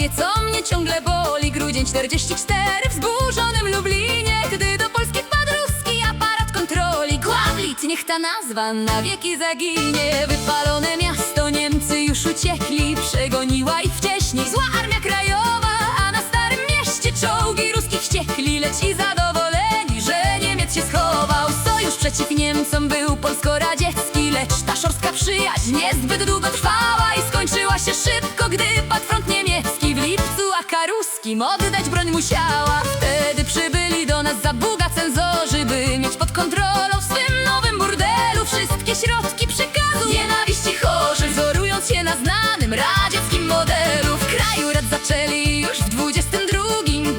pytanie, co mnie ciągle boli. Grudzień 44 w zburzonym Lublinie, gdy do Polski wpadł ruski aparat kontroli. Kłamlit, niech ta nazwa na wieki zaginie. Wypalone miasto, Niemcy już uciekli, przegoniła ich wcześniej zła Armia Krajowa. A na Starym Mieście czołgi ruskich wściekli, lecz i zadowoleni, że Niemiec się schował. Sojusz przeciw Niemcom był polsko-radziecki, lecz ta szorstka przyjaźń niezbyt długo trwała i skończyła się szybko, gdy padł front niemiecki. W lipcu AK ruskim oddać broń musiała. Wtedy przybyli do nas za Buga cenzorzy, by mieć pod kontrolą w swym nowym burdelu wszystkie środki przekazu nienawiści chorzy, wzorując się na znanym radzieckim modelu. W kraju rad zaczęli już w 22.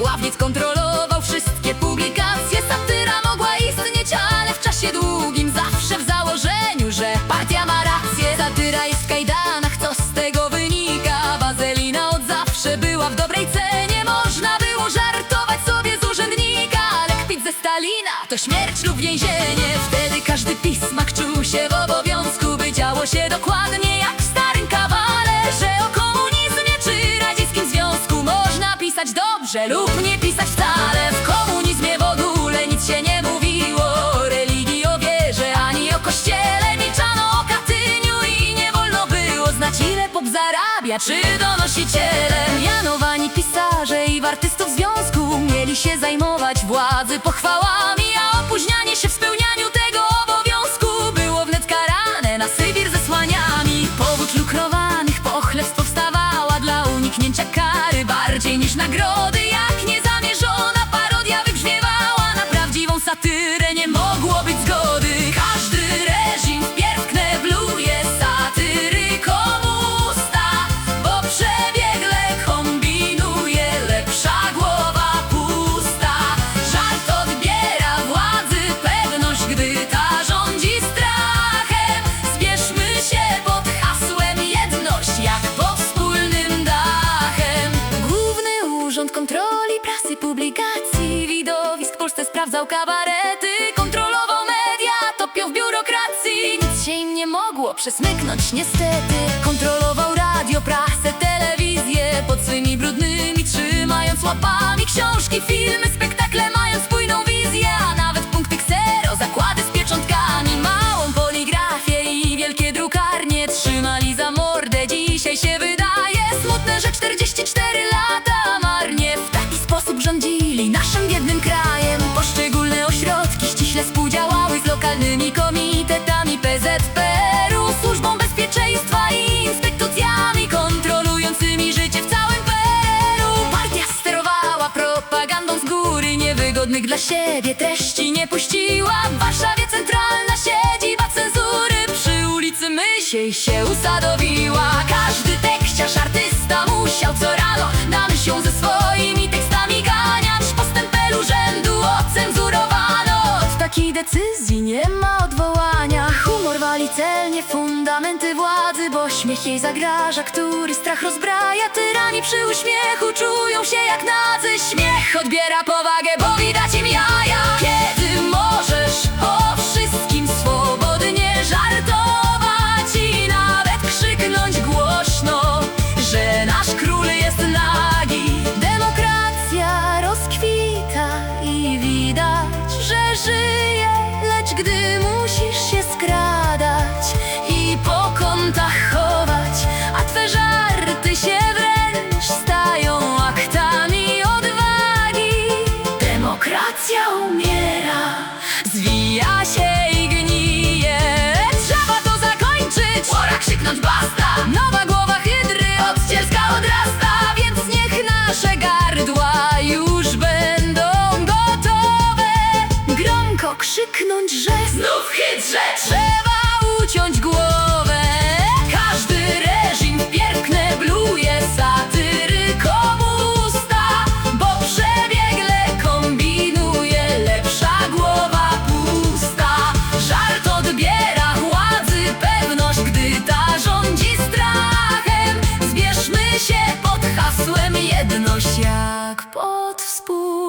Ławnic kontrolował wszystkie publikacje. Satyra mogła istnieć, ale w czasie długim, zawsze w założeniu, że partia ma rację. Satyra jest w kajdanach, co z tego wynika? Wazelina od zawsze była w dobrej cenie. Można było żartować sobie z urzędnika, ale kpić ze Stalina to śmierć lub więzienie. Wtedy każdy pismak czuł się w obowiązku, by działo się dokładnie jak w starym kawale. Że o komunizmie czy radzieckim związku można pisać dobrze lub nie pisać wcale. W komunizmie w ogóle nic się nie mówiło o religii, o wierze, ani o kościele. Milczano o Katyniu i nie wolno było znać, ile pop zarabia, czy donosicielem. Mianowani pisarze i w artystów związku mieli się zajmować władzy pochwałami, a opóźnianie się w spełnianiu tego obowiązku było wnet karane na Sybir zesłaniami. Powód lukrowanych pochlebstw powstawała dla uniknięcia kary bardziej niż nagrody. Jak niezamierzona parodia wybrzmiewała, na prawdziwą satyrę nie mogło być zgody. Każdy reżim wpierw knebluje satyrykom usta, bo przebiegle kombinuje, lepsza głowa pusta. Żart odbiera władzy pewność, gdy ta rządzi strachem. Zbierzmy się pod hasłem jedność, jak pod wspólnym dachem. Główny Urząd Kontroli Prasy, Publikacji, Widowisk w Polsce sprawdzał kabarety, kontrolował media, topił w biurokracji. Nic się im nie mogło przesmyknąć niestety. Kontrolował radio, prasę, telewizję, pod swymi brudnymi trzymając łapami książki, filmy, spektakle, mając spójną wizję, a nawet punkty ksero, zakłady z pieczątkami, małą poligrafię i wielkie drukarnie trzymali za mordę. Dzisiaj się wydaje smutne, że 44 lata marnie w taki sposób rządzili naszym biednym krajem. Poszczególne ośrodki ściśle współdziałały z lokalnymi komitetami PZPR-u, Służbą Bezpieczeństwa i instytucjami kontrolującymi życie w całym PRL-u. Partia sterowała propagandą z góry, niewygodnych dla siebie treści nie puściła. W Warszawie centralna siedziba cenzury, przy ulicy Mysiej się usadowiła. Każdy tekściarz, artysta musiał co rano na Mysią ze swoimi tekstami ganiać. Postępel urzędu ocenzurowano, od takiej decyzji nie ma odwołania. Humor wali celnie fundamenty władzy, bo śmiech jej zagraża, który strach rozbraja. Tyrani przy uśmiechu czują się jak nadzy. Śmiech odbiera powagę, bo widać im jaja. Kiedy możesz o wszystkim swobodnie żartować i nawet krzyknąć głośno, że nasz król jest nagi. Demokracja rozkwita i widać, że żyje, lecz gdy musisz się skradać i po kątach chować, a twe żarty się wręcz stają aktami odwagi. Demokracja umiera, zwija się i gnije. Trzeba to zakończyć, pora krzyknąć basta. Nowa głowa hydry od cielska odrasta, więc niech nasze gardła już będą gotowe. Gromko krzyknąć, że znów hydrze trzeba uciąć głowę. Każdy reżim wpierw knebluje satyrykom usta, bo przebiegle kombinuje, lepsza głowa pusta. Żart odbiera władzy pewność, gdy ta rządzi strachem. Zbierzmy się pod hasłem jedność, jak pod wspólnym